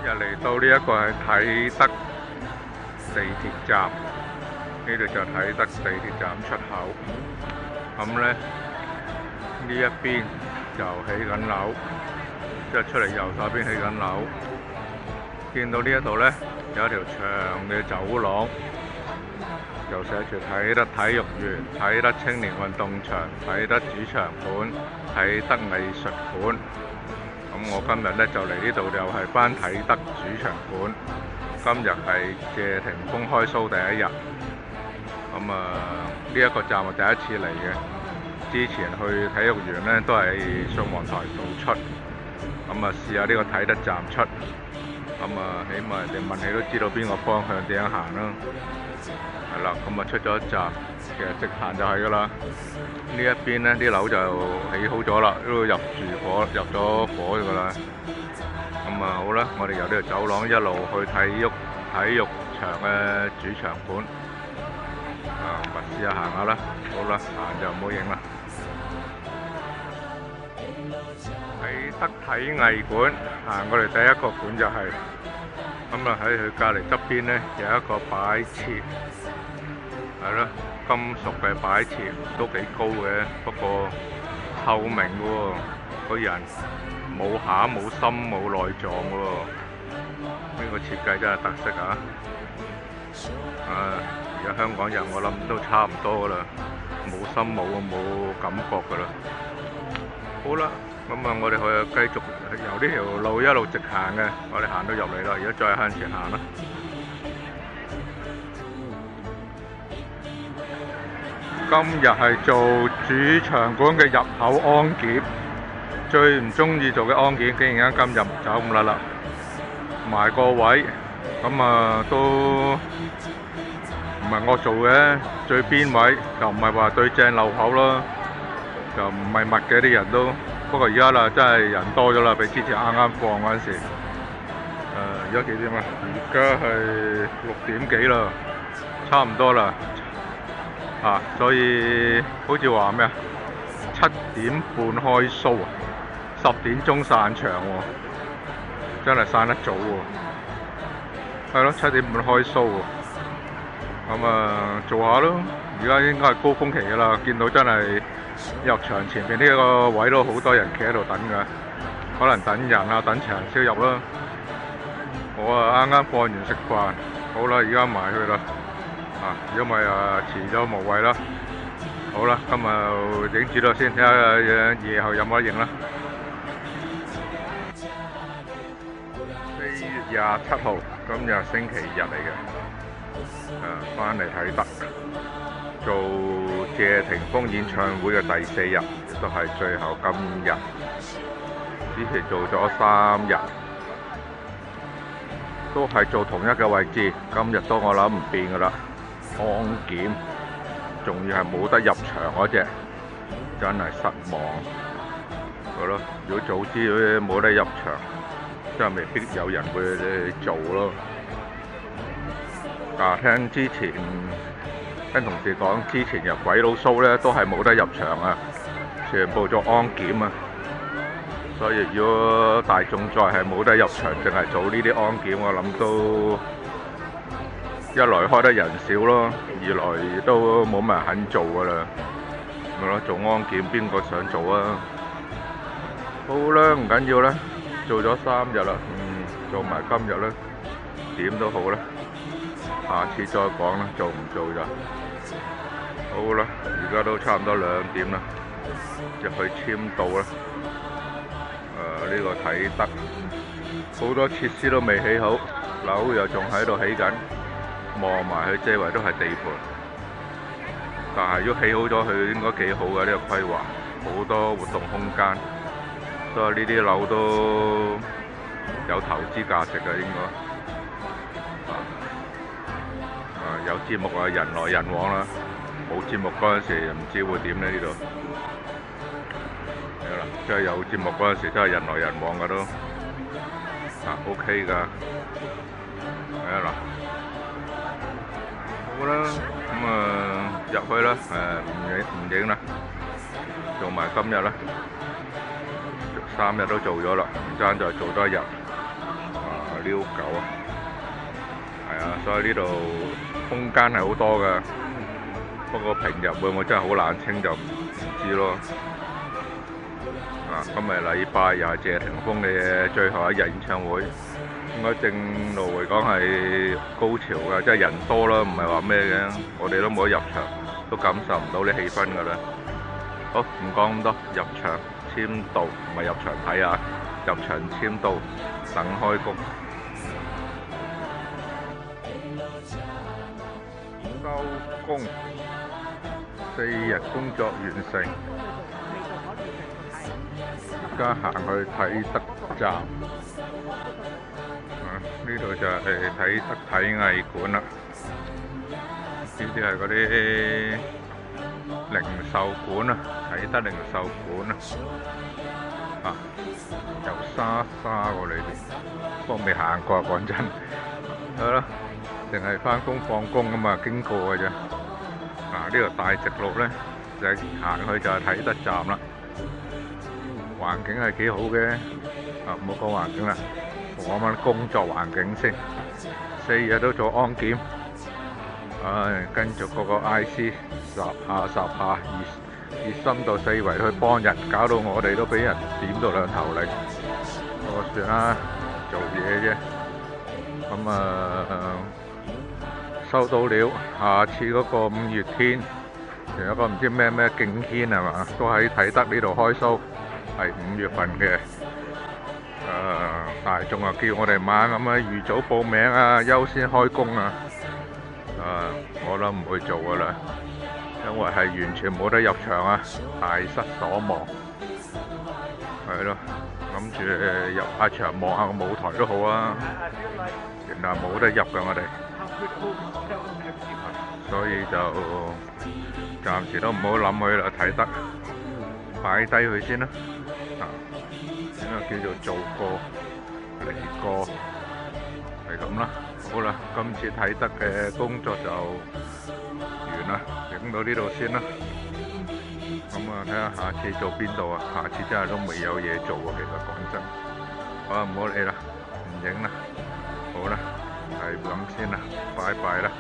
就嚟到呢一個係啟德地鐵站，呢度就啟德地鐵站出口。咁呢一邊就起緊樓，即係出嚟右手邊起緊樓。見到呢一度呢，有一條長嘅走廊，就寫住啟德體育園、啟德青年運動場、啟德主場館、啟德藝術館。咁我今日呢就嚟呢度，又係返啟德主場館。今日係謝霆鋒開 show 第一日。咁呢一個站我第一次嚟嘅，之前去體育園呢都係上皇台道出。咁試下呢個啟德站出。起碼人哋問你都知道邊個方向點樣行啦。係啦，出咗一站，其實直行就係㗎啦。呢一邊呢啲樓就起好咗啦，都入咗伙㗎啦。好啦，我哋由呢條走廊一路去體育場嘅主場館。試下行下啦。好啦，行就唔好影啦。啟德體藝館行過嚟第一個館就係喺佢隔離側邊呢有一個擺設，係咯，金屬嘅擺設都幾高嘅，不過透明嘅喎，個人冇餡冇心冇內臟嘅喎，呢個設計真係特色啊！而家香港人我諗都差唔多噶啦，冇心冇感覺噶啦。好啦。我哋去繼續由呢條路一路直行嘅，我哋行到入嚟啦，而家再向前行啦。今日係做主場館嘅入口安檢，最唔中意做嘅安檢，竟然今日走唔甩啦，埋個位，都唔係我做嘅，最邊位又唔係話對正漏口咯，就唔係密嘅啲人都。不過而家啦，真係人多咗啦，比之前啱啱放嗰陣時。而家幾點啊？而家係6點幾啦，差唔多啦。所以好似話咩啊？7點半開 show 啊，10點鐘散場喎，真係散得早喎。係咯，7點半開 show 喎。做下咯。而家應該係高峰期㗎啦，見到真係入場前面呢個位都好多人企喺度等㗎，可能等人啊，等場先入啦。我啱啱放完食飯，好啦，而家埋去啦。如果唔係遲咗無謂啦。好啦，今日影住咗先，睇下夜後有冇得影啦。4月27號，今日星期日嚟嘅，返嚟啟德做謝霆鋒演唱會嘅第4日，亦都係最後今日。之前做咗3日，都係做同一個位置。今日都我諗唔變㗎啦。安檢，仲要係冇得入場嗰隻，真係失望。係咯，如果早知冇得入場，真係未必有人會做咯。聽之前跟同事講，之前入鬼佬 show 咧都係冇得入場啊，全部做安檢啊。所以如果大眾再係冇得入場，淨係做呢啲安檢，我諗都一來開得人少咯，二來都冇乜人肯做噶啦。咪咯，做安檢邊個想做啊？好啦，唔緊要啦，做咗3日啦，做埋今日啦，點都好啦。下次再講啦，做唔做就好啦。而家都差唔多2點啦，入去簽到啦。呢個啟德好多設施都未起好，樓又仲喺度起緊，望埋去周圍都係地盤。但係如果起好咗，佢應該幾好嘅呢個規劃，好多活動空間，所以呢啲樓都有投資價值嘅應該。有節目啊，人來人往啦。冇節目嗰陣時，唔知會點呢？呢度係啦，即係有節目嗰陣時，真係人來人往㗎都。OK 㗎。係啊嗱，好啦，入去啦，唔影啦，做埋今日啦，3日都做咗啦，唔爭再做多一日。呢遛狗啊，係啊，所以呢度空間係好多㗎。不過平日會唔會真係好冷清就唔知咯。啊，今日禮拜又係謝霆鋒嘅最後一日演唱會，應該正路嚟講係高潮㗎，即係人多啦，唔係話咩嘅。我哋都冇得入場，都感受唔到啲氣氛㗎啦。好，唔講咁多，入場簽到，唔係入場睇啊，入場簽到，等開工。收工，4日工作完成，而家行去啟德站。呢度就係啟德體藝館啦。呢啲係嗰啲零售館啊，啟德零售館啊。由沙過嚟邊，不過未行過，講真。係咯，淨係返工放工咁啊，經過嘅啫。呢條大直路咧，就行去就係啟德站啦。環境係幾好嘅，唔好講環境啦，講返工作環境先。4日都做安檢，跟住個 IC 十下，熱心到四圍去幫人，搞到我哋都俾人點到兩頭嚟。不過算啦，做嘢啫。收到了，下次嗰個5月天，仲有個唔知咩敬軒係嘛，都喺啟德呢度開 show，係5月份嘅。大眾啊叫我哋猛咁啊預早報名啊，優先開工啊。我都唔會做噶啦，因為係完全冇得入場啊，大失所望。係咯，諗住入下場望下個舞台都好啊，原來冇得入㗎我哋。所以就暫時都唔好諗佢啦，啟德擺低佢先啦。應該叫做做過嚟過，係咁啦。好啦，今次啟德嘅工作就完啦，影到呢度先啦。睇下下次做邊度啊？下次真係都未有嘢做啊，其實講真。好啦，唔好理啦，唔影啦。好啦，係咁先啦，拜拜啦。